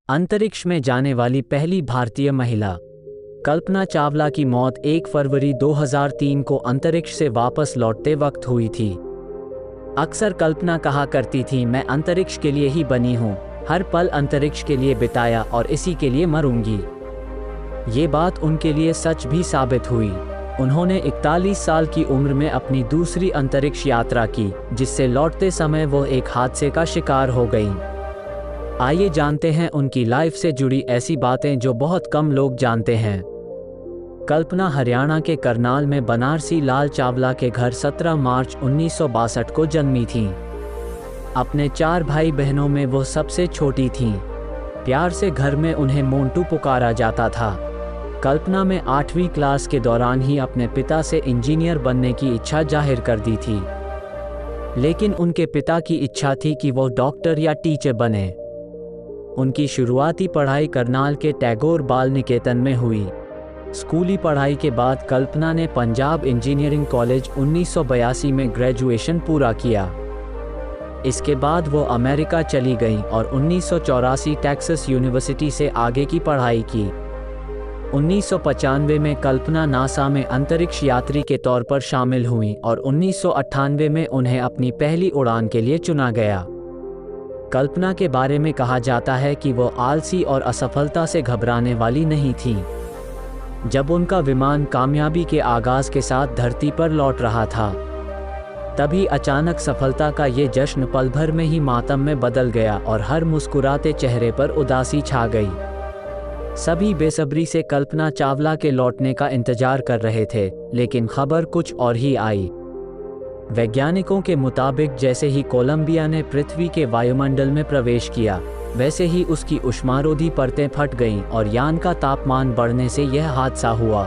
अंतरिक्ष में जाने वाली पहली भारतीय महिला। कल्पना चावला की मौत 1 फरवरी 2003 को अंतरिक्ष से वापस लौटते वक्त हुई थी। अक्सर कल्पना कहा करती थी, मैं अंतरिक्ष के लिए ही बनी हूँ, हर पल अंतरिक्ष के लिए बिताया और इसी के लिए मरूंगी। ये बात उनके लिए सच भी साबित हुई। उन्होंने 41 साल की उम्र में अपनी दूसरी अंतरिक्ष यात्रा की, जिससे लौटते समय वो एक हादसे का शिकार हो गईं। आइए जानते हैं उनकी लाइफ से जुड़ी ऐसी बातें जो बहुत कम लोग जानते हैं। कल्पना हरियाणा के करनाल में बनारसी लाल चावला के घर 17 मार्च 1962 को जन्मी थीं। अपने 4 भाई बहनों में वो सबसे छोटी थीं। प्यार से घर में उन्हें मोंटू पुकारा जाता था। कल्पना में 8वीं क्लास के दौरान ही अपने पिता से इंजीनियर बनने की इच्छा जाहिर कर दी थी, लेकिन उनके पिता की इच्छा थी कि वो डॉक्टर या टीचर बने। उनकी शुरुआती पढ़ाई करनाल के टैगोर बाल निकेतन में हुई। स्कूली पढ़ाई के बाद कल्पना ने पंजाब इंजीनियरिंग कॉलेज 1982 में ग्रेजुएशन पूरा किया। इसके बाद वो अमेरिका चली गईं और 1984 टेक्सास यूनिवर्सिटी से आगे की पढ़ाई की। 1995 में कल्पना नासा में अंतरिक्ष यात्री के तौर पर शामिल हुईं और 1998 में उन्हें अपनी पहली उड़ान के लिए चुना गया। कल्पना के बारे में कहा जाता है कि वो आलसी और असफलता से घबराने वाली नहीं थीं। जब उनका विमान कामयाबी के आगाज के साथ धरती पर लौट रहा था, तभी अचानक सफलता का ये जश्न पल भर में ही मातम में बदल गया और हर मुस्कुराते चेहरे पर उदासी छा गई। सभी बेसब्री से कल्पना चावला के लौटने का इंतजार कर रहे थे, लेकिन खबर कुछ और ही आई। वैज्ञानिकों के मुताबिक जैसे ही कोलंबिया ने पृथ्वी के वायुमंडल में प्रवेश किया, वैसे ही उसकी ऊष्मारोधी परतें फट गईं और यान का तापमान बढ़ने से यह हादसा हुआ।